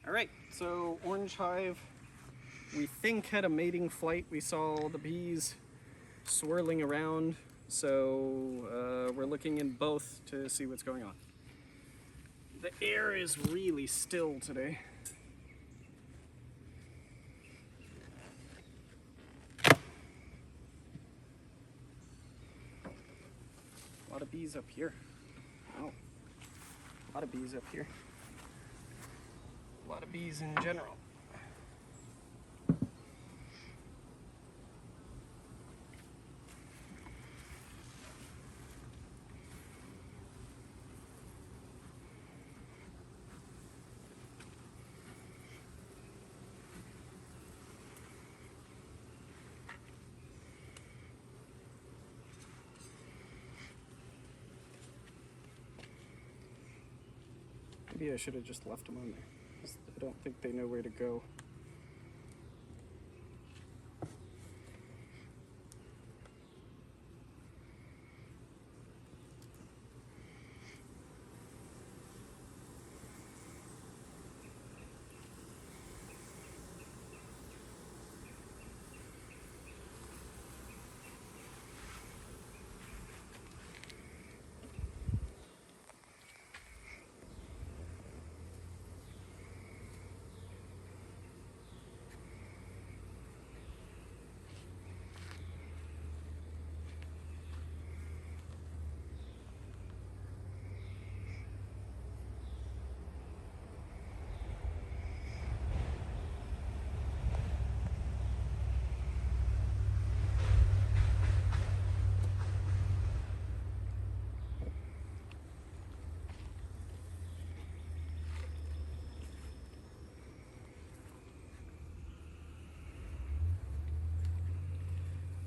Alright, so Orange Hive, we think had a mating flight. We saw all the bees swirling around, so we're looking in both to see what's going on. The air is really still today. A lot of bees up here. Oh, a lot of bees up here. A lot of bees in general. Maybe I should have just left them on there, 'cause I don't think they know where to go.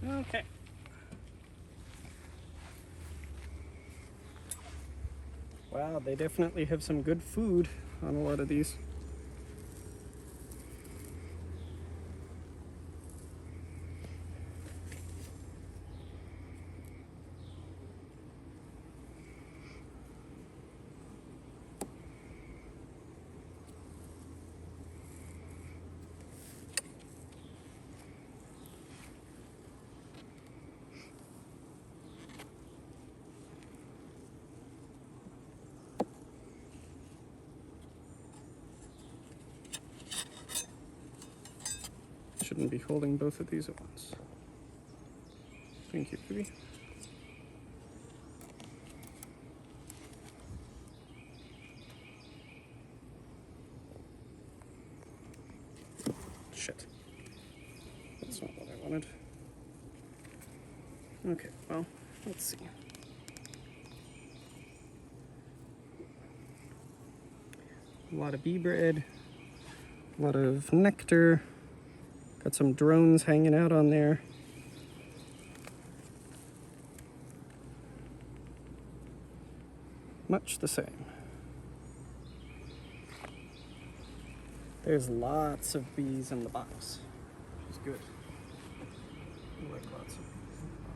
Okay. Wow, they definitely have some good food on a lot of these. Shouldn't be holding both of these at once. Thank you, baby. Shit. That's not what I wanted. Okay, well, let's see. A lot of bee bread, a lot of nectar. Got some drones hanging out on there. Much the same. There's lots of bees in the box, which is good. I like lots of bees in the box.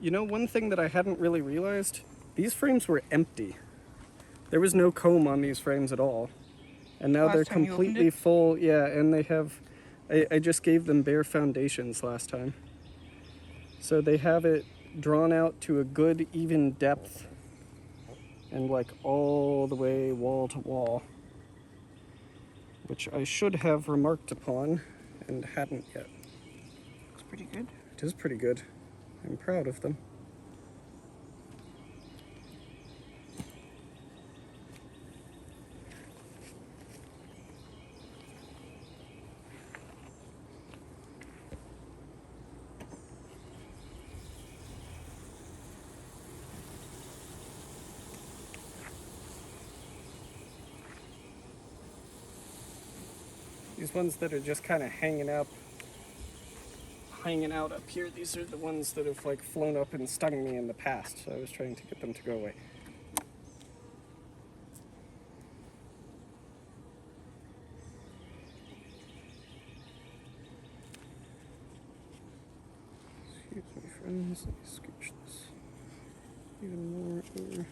You know, one thing that I hadn't really realized, these frames were empty. There was no comb on these frames at all. And now they're completely full. Yeah, and they have, I just gave them bare foundations last time. So they have it drawn out to a good even depth and like all the way wall to wall, which I should have remarked upon and hadn't yet. Looks pretty good. It is pretty good. I'm proud of them. These ones that are just kind of hanging out up here, these are the ones that have like flown up and stung me in the past, so I was trying to get them to go away. Excuse me, friends, let me scooch this even more over.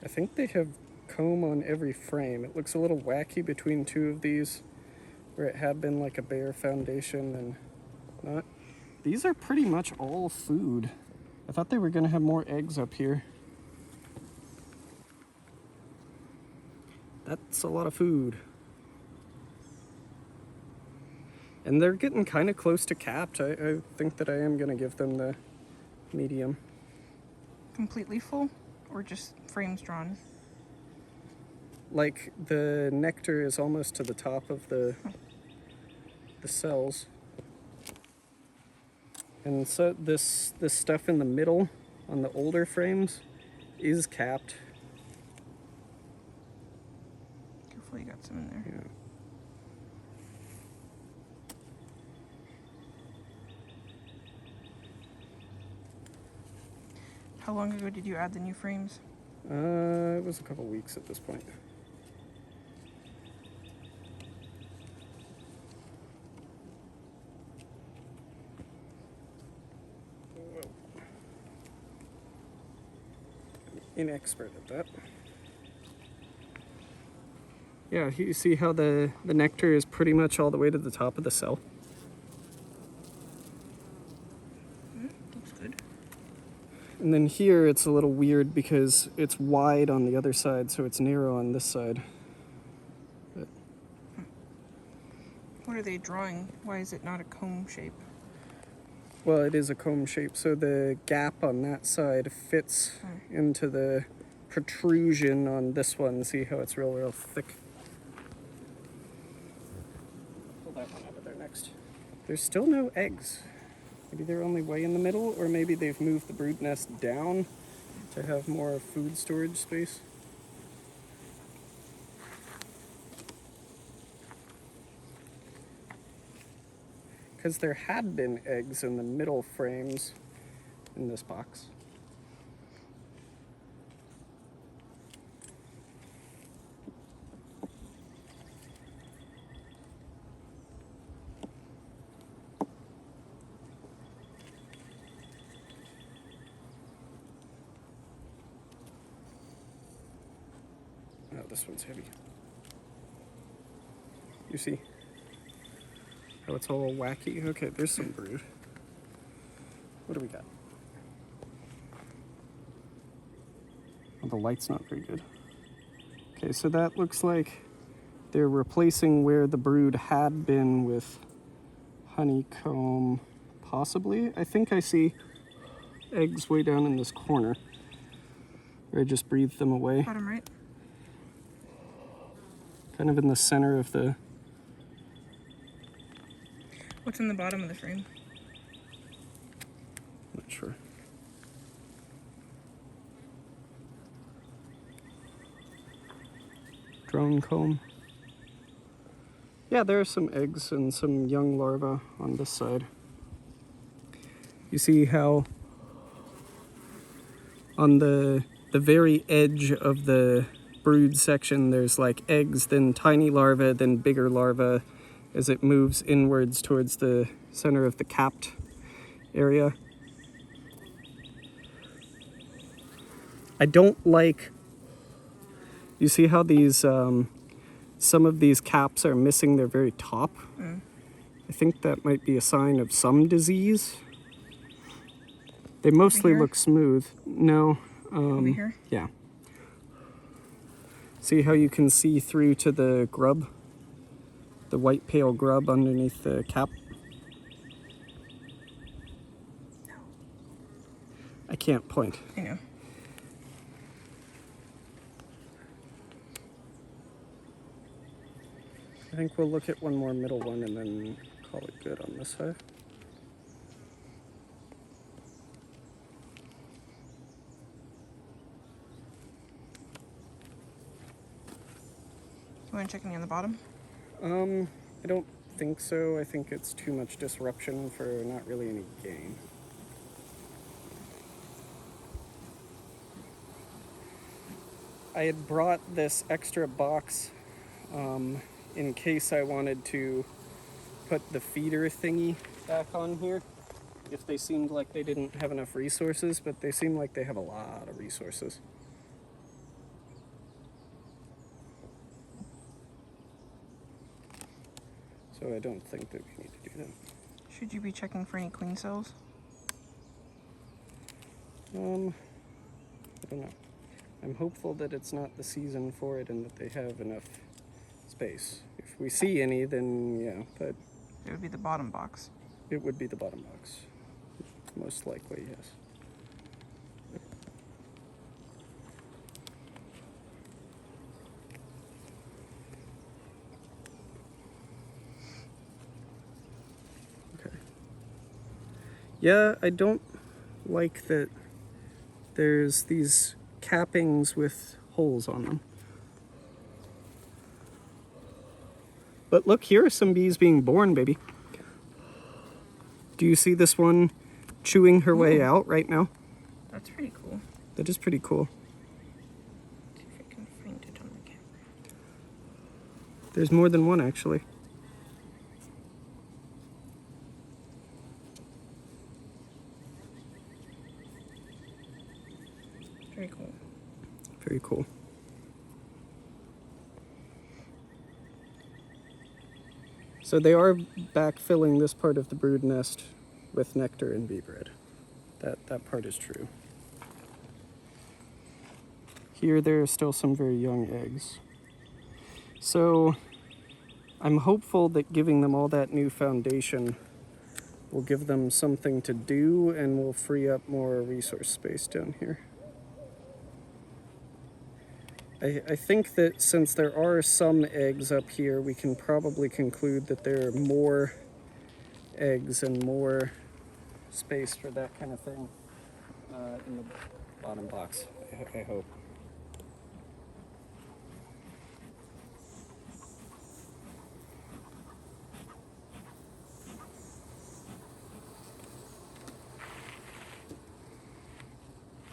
I think they have comb on every frame. It looks a little wacky between two of these, where it had been like a bare foundation and not. These are pretty much all food. I thought they were gonna have more eggs up here. That's a lot of food. And they're getting kind of close to capped. I think that I am gonna give them the medium. Completely full, or just frames drawn? Like the nectar is almost to the top of the cells. And so this stuff in the middle on the older frames is capped. Hopefully you got some in there. Yeah. How long ago did you add the new frames? It was a couple weeks at this point. Inexpert at that. Yeah, you see how the nectar is pretty much all the way to the top of the cell? Looks good. And then here it's a little weird because it's wide on the other side, so it's narrow on this side. But What are they drawing? Why is it not a comb shape? well, it is a comb shape, so the gap on that side fits into the protrusion on this one. See how it's real thick? Pull that one out of there next. There's still no eggs. Maybe they're only way in the middle, or maybe they've moved the brood nest down to have more food storage space. Because there had been eggs in the middle frames in this box. Oh, this one's heavy. You see how it's all wacky? Okay, there's some brood. What do we got? Oh, the light's not very good. Okay, so that looks like they're replacing where the brood had been with honeycomb, possibly. I think I see eggs way down in this corner, where I just breathed them away. Bottom right? Kind of in the center of the... What's in the bottom of the frame? Not sure. Drone comb. Yeah, there are some eggs and some young larvae on this side. You see how on the very edge of the brood section there's like eggs, then tiny larvae, then bigger larvae as it moves inwards towards the center of the capped area. I don't like, you see how these, some of these caps are missing their very top? I think that might be a sign of some disease. They mostly look smooth. No. Over here? Yeah. See how you can see through to the grub? The white pale grub underneath the cap? No. I can't point. I know. I think we'll look at one more middle one and then call it good on this side. You want to check any on the bottom? I don't think so. I think it's too much disruption for not really any gain. I had brought this extra box in case I wanted to put the feeder thingy back on here if they seemed like they didn't have enough resources, but they seem like they have a lot of resources. So I don't think that we need to do that. Should you be checking for any queen cells? I don't know. I'm hopeful that it's not the season for it and that they have enough space. If we see any, then yeah, but It would be the bottom box. it would be the bottom box. Most likely, yes. Okay. Yeah, I don't like that there's these cappings with holes on them. But look, here are some bees being born, baby. Do you see this one chewing her way out right now? That's pretty cool. That is pretty cool. See if I can find it on the camera. There's more than one, actually. Very cool. Very cool. So they are backfilling this part of the brood nest with nectar and bee bread. That part is true. Here there are still some very young eggs. So I'm hopeful that giving them all that new foundation will give them something to do and will free up more resource space down here. I think that since there are some eggs up here, we can probably conclude that there are more eggs and more space for that kind of thing in the bottom box, I hope.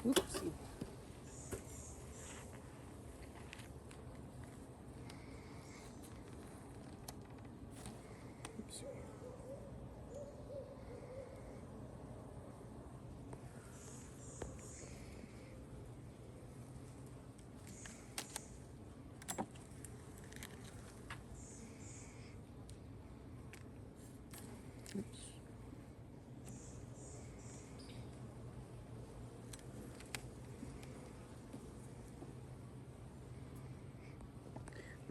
Oopsie.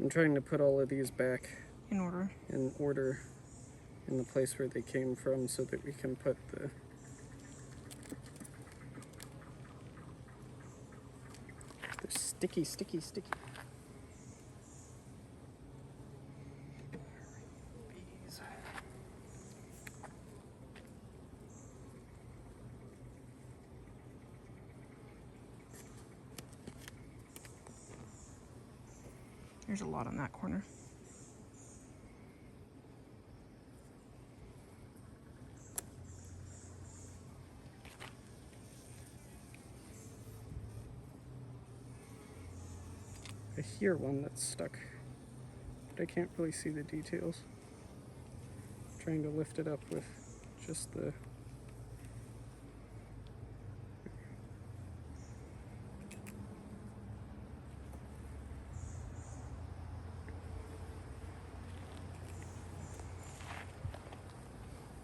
I'm trying to put all of these back In order. in order in the place where they came from so that we can put the they're sticky. Bees. There's a lot on that corner. I hear one that's stuck, but I can't really see the details. I'm trying to lift it up with just the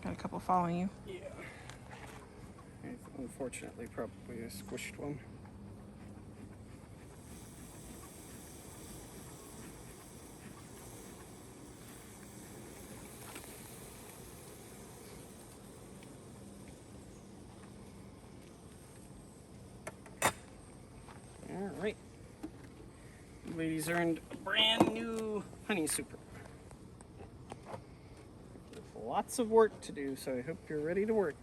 Got a couple following you. yeah. Unfortunately, probably a squished one. All right. You ladies earned a brand new honey super. Lots of work to do, so I hope you're ready to work.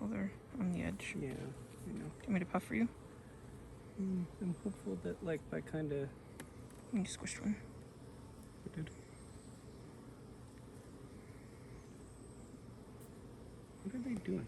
careful, they're on the edge. Yeah, I know. Do you want me to puff for you? I'm hopeful that, like, by kind of... You just squished one. I did. What are they doing?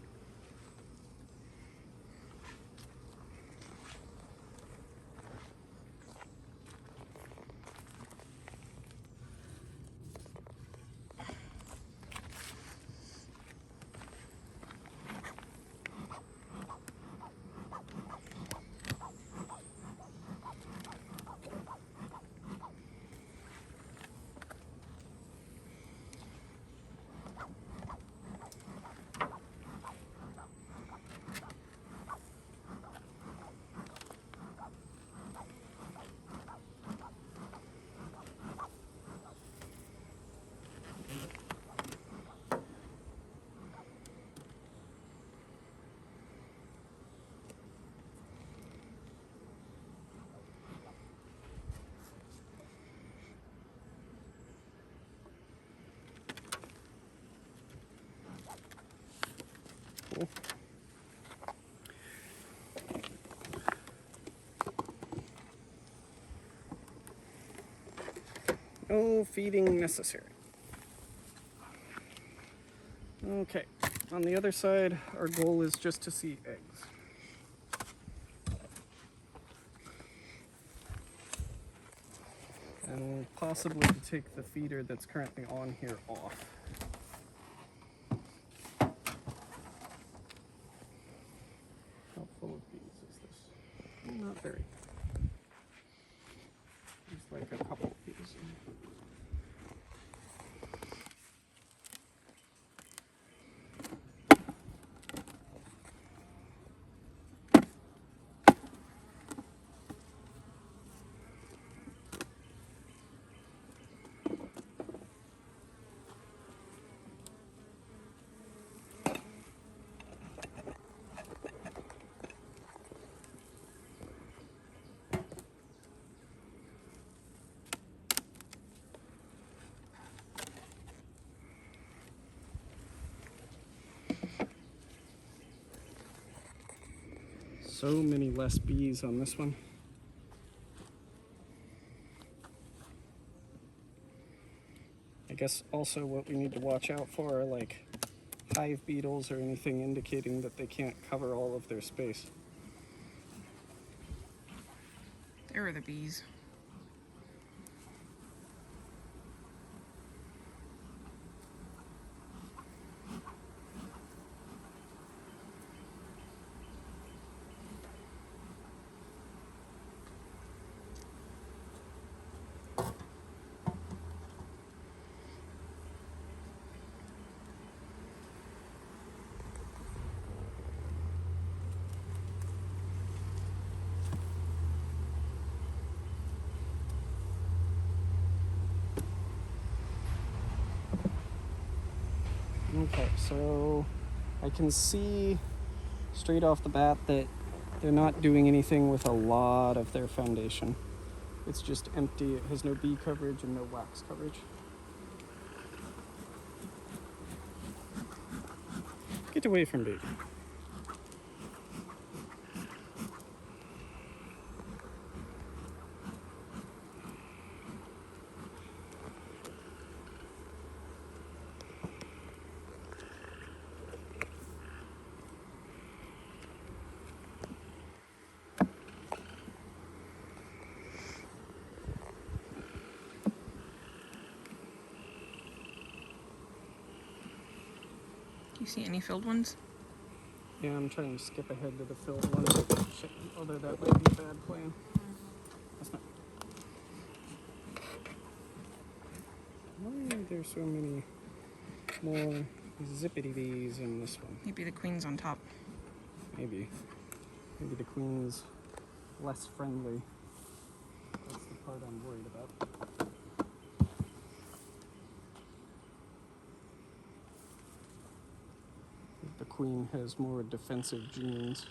Cool. No feeding necessary. Okay, on the other side, our goal is just to see eggs. And possibly to take the feeder that's currently on here off. How full of bees is this? Not very. Just like a couple of bees. So many less bees on this one. I guess also what we need to watch out for are like hive beetles or anything indicating that they can't cover all of their space. There are the bees. Okay, so I can see straight off the bat that they're not doing anything with a lot of their foundation. It's just empty. It has no bee coverage and no wax coverage. Get away from baby. Do you see any filled ones? Yeah, I'm trying to skip ahead to the filled one. Shit, although that might be a bad plan. That's not. Why are there so many more zippity bees in this one? Maybe the queen's on top. Maybe. Maybe the queen's less friendly. That's the part I'm worried about. The queen has more defensive genes.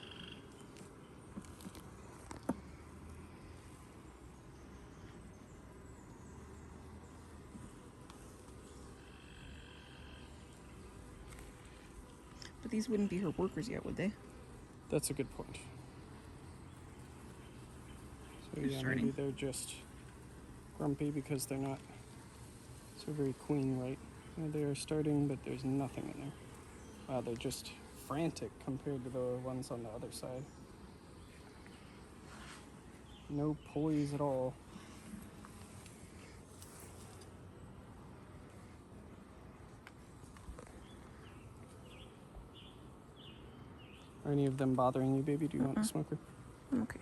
these wouldn't be her workers yet, would they? That's a good point. So They're yeah, starting. maybe they're just grumpy because they're not so very queen right. They are starting, but there's nothing in there. Wow, they're just frantic compared to the ones on the other side. No poise at all. Are any of them bothering you, baby? Do you want a smoker? I'm okay.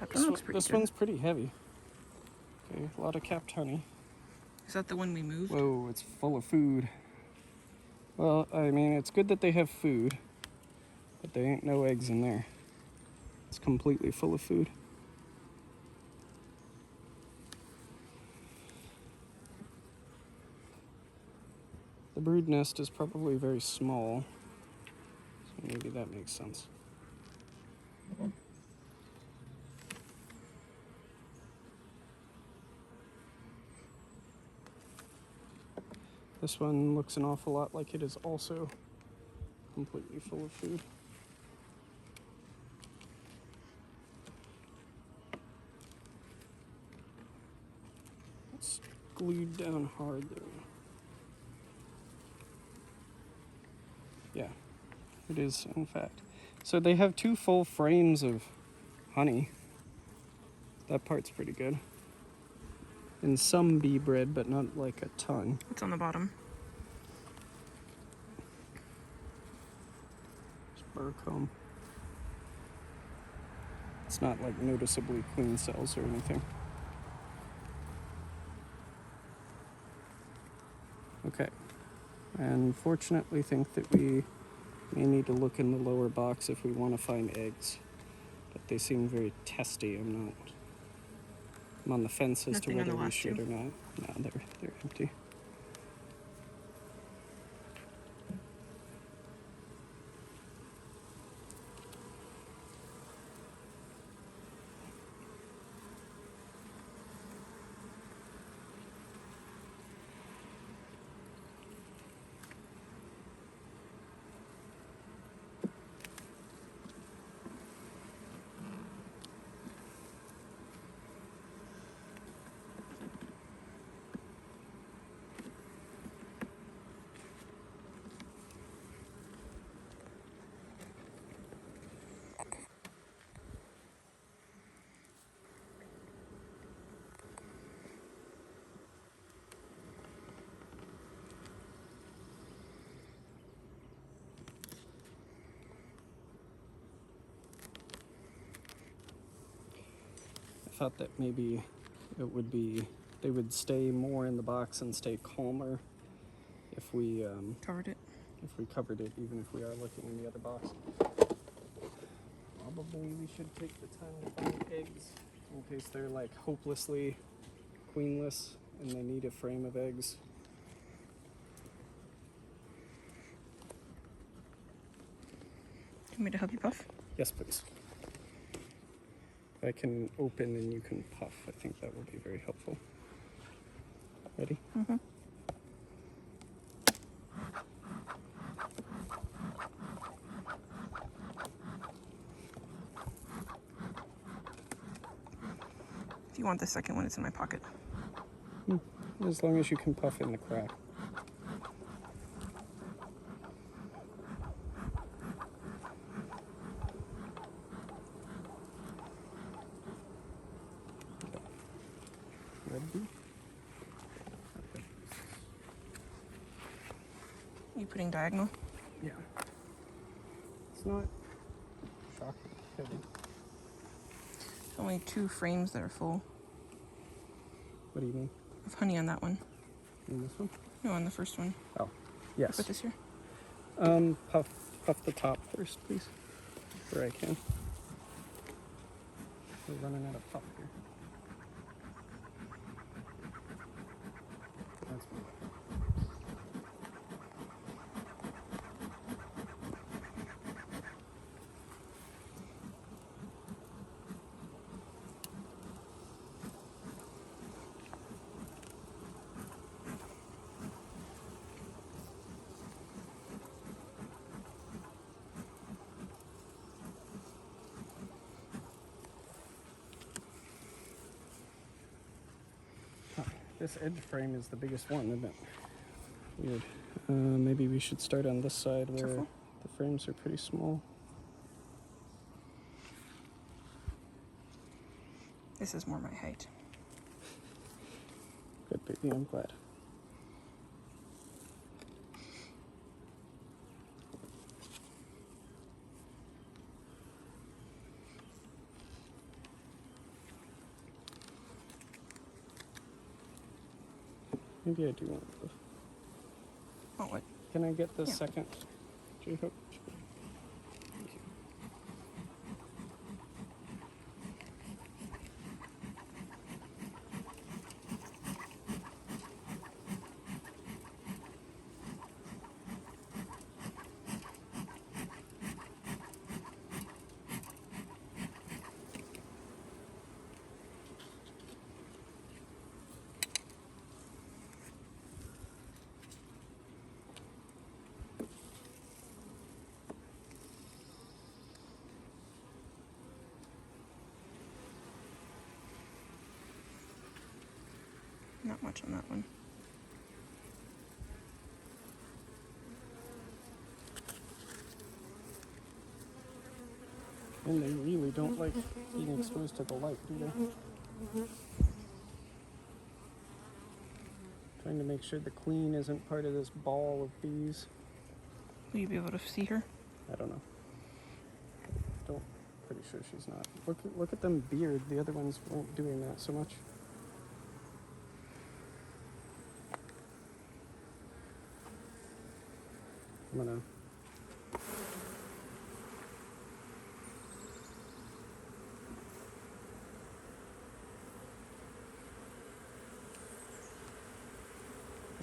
That one looks pretty This good. one's pretty heavy. Okay, a lot of capped honey. Is that the one we moved? Whoa, it's full of food. Well, I mean, it's good that they have food, but there ain't no eggs in there. It's completely full of food. The brood nest is probably very small, so maybe that makes sense. This one looks an awful lot like it is also completely full of food. It's glued down hard there. Yeah, it is in fact. So they have 2 full frames of honey. That part's pretty good. And some bee bread, but not like a ton. It's on the bottom. Burr comb. It's not like noticeably queen cells or anything. Okay. And fortunately think that we may need to look in the lower box if we want to find eggs. But they seem very testy. I'm on the fence as Nothing to on the whether we last should two? or not. No, they're empty. I thought that maybe they would stay more in the box and stay calmer if we Covered it. covered it, even if we are looking in the other box. Probably we should take the time to find eggs in case they're like hopelessly queenless and they need a frame of eggs. Do you want me to help you puff? Yes, please. If I can open and you can puff, I think that will be very helpful. Ready? Mm-hmm. If you want the second one, it's in my pocket. As long as you can puff in the crack. Ready? You putting diagonal? Yeah. It's not shocking heavy. Only 2 frames that are full What do you mean? of honey on that one. In this one? No, on the first one. Oh, yes. Put this here. Puff the top first, please, where I can. We're running out of puff here. That's fine. This edge frame is the biggest one, isn't it? Weird. Maybe we should start on this side where Careful. the frames are pretty small. This is more my height. Good, baby, I'm glad. Maybe I do want the... Oh, what? Can I get the Yeah. second J-hook? Thank you. Not much on that one. And they really don't like being exposed to the light, do they? Trying to make sure the queen isn't part of this ball of bees. Will you be able to see her? I don't know. Pretty sure she's not. Look at them beard. The other ones weren't doing that so much. I'm gonna...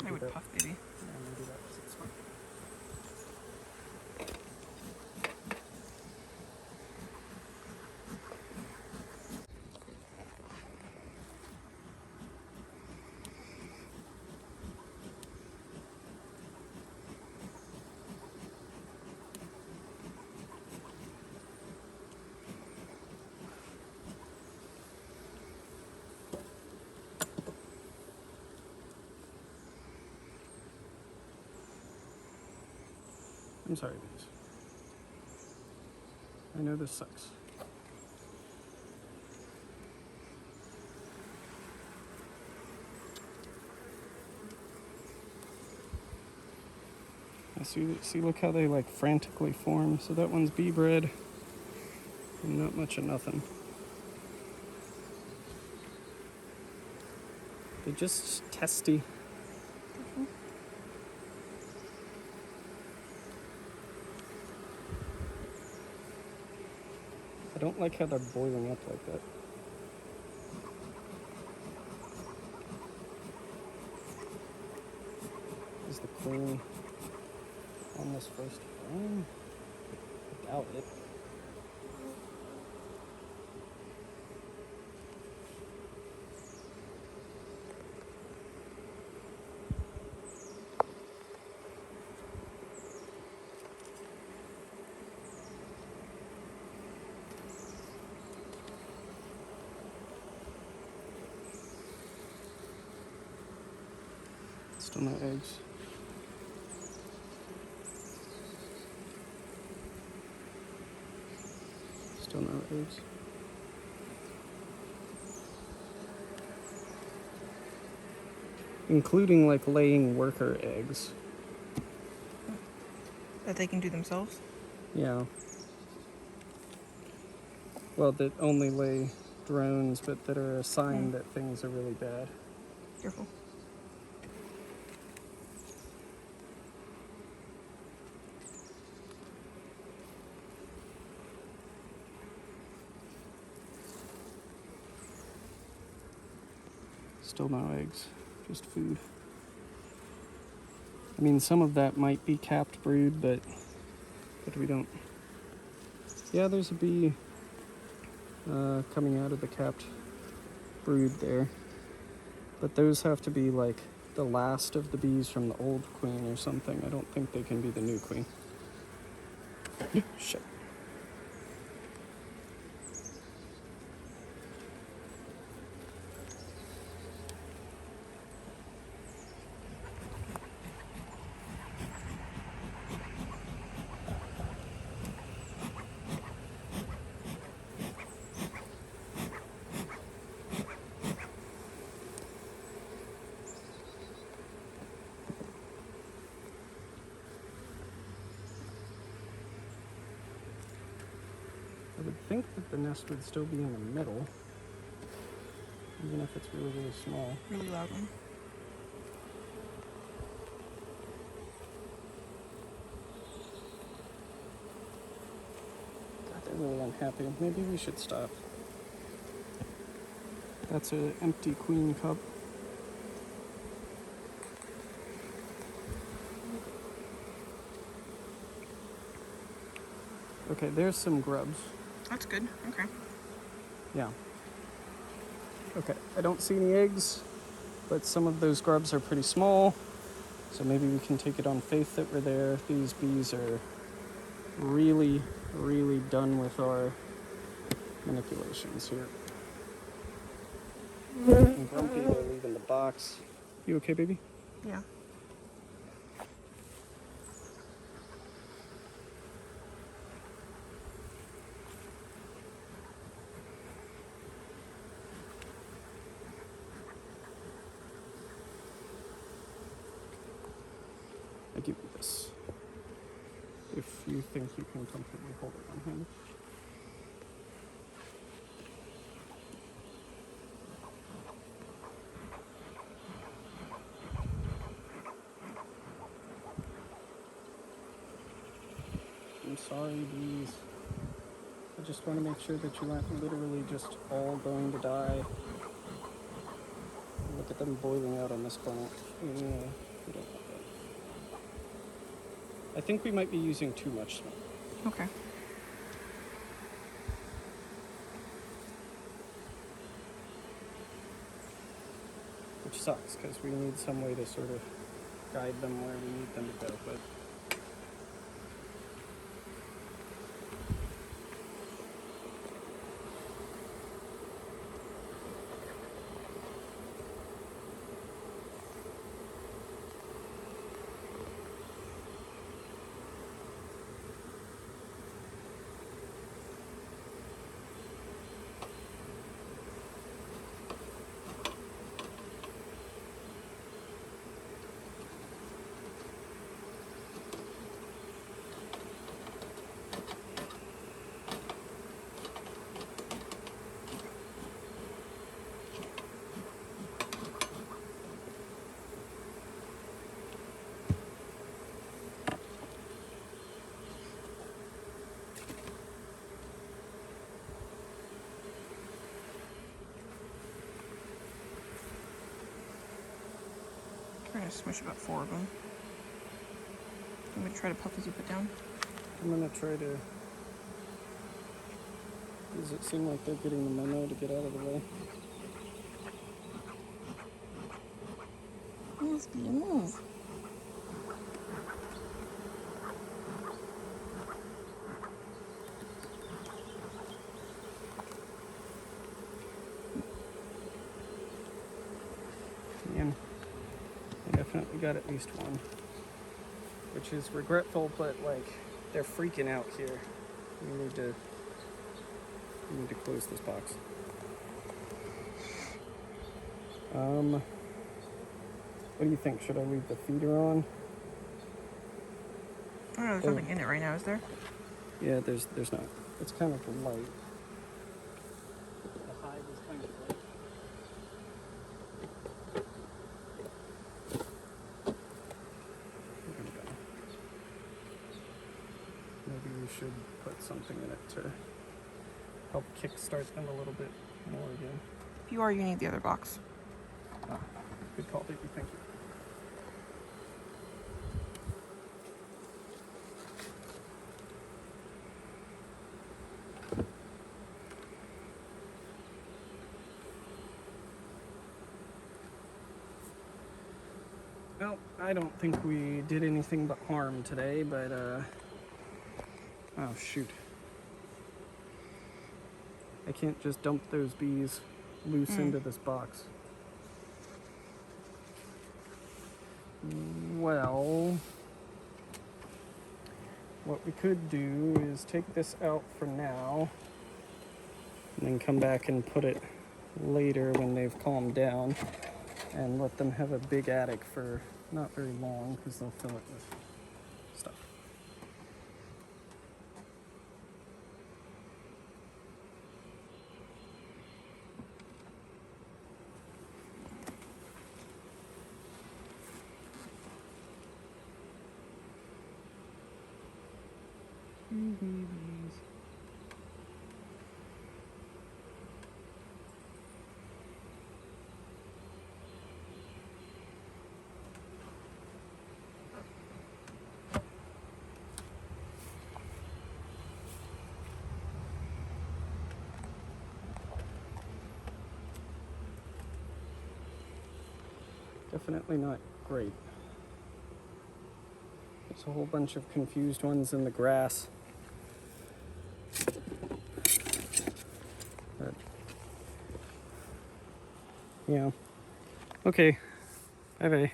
I would puff, baby. Yeah, I'm gonna do that 'cause it's fun. I'm sorry, bees. I know this sucks. See, look how they like frantically form. So that one's bee bread, and not much of nothing. They're just testy. I don't like how they're boiling up like that. Is the queen on this first frame? I doubt it. Still no eggs. Still no eggs. Including like laying worker eggs. That they can do themselves? Yeah. Well, that only lay drones, but that are a sign that things are really bad. Careful. Still no eggs, just food. I mean, some of that might be capped brood, but we don't. Yeah, there's a bee coming out of the capped brood there. But those have to be like the last of the bees from the old queen or something. I don't think they can be the new queen. Shit. I would think that the nest would still be in the middle, even if it's really, really small. Really loud one. God, they're really unhappy. Maybe we should stop. That's an empty queen cup. Okay, there's some grubs. That's good. Okay. Yeah. Okay, I don't see any eggs, but some of those grubs are pretty small, so maybe we can take it on faith that we're there. These bees are really, really done with our manipulations here. And Grumpy, they're leaving the box. You okay, baby? Yeah. I give you this. If you think you can comfortably hold it on hand. I'm sorry, bees. I just want to make sure that you aren't literally just all going to die. Look at them boiling out on this plant. Yeah, we don't want that. I think we might be using too much smoke. Okay. Which sucks, because we need some way to sort of guide them where we need them to go, but... We're gonna smush about 4 of them. I'm gonna try to puff as you put down. I'm gonna try to... Does it seem like they're getting the memo to get out of the way? Move, bee, move. Man, I definitely got at least one. Which is regretful, but like, they're freaking out here. We need to close this box. What do you think? Should I leave the feeder on? Oh no, there's nothing in it right now, is there? Yeah, there's not. It's kind of light. The hive is kind of light. We're gonna go. Maybe we should put something in it to help kickstart them a little bit more again. If you are, you need the other box. Ah, good call, baby. Thank you. Well, I don't think we did anything but harm today, but, oh, shoot. I can't just dump those bees loose into this box. Well, what we could do is take this out for now, and then come back and put it later when they've calmed down, and let them have a big attic for not very long, because they'll fill it with stuff. Babies. Definitely not great. There's a whole bunch of confused ones in the grass. But, yeah. Okay. Bye bye.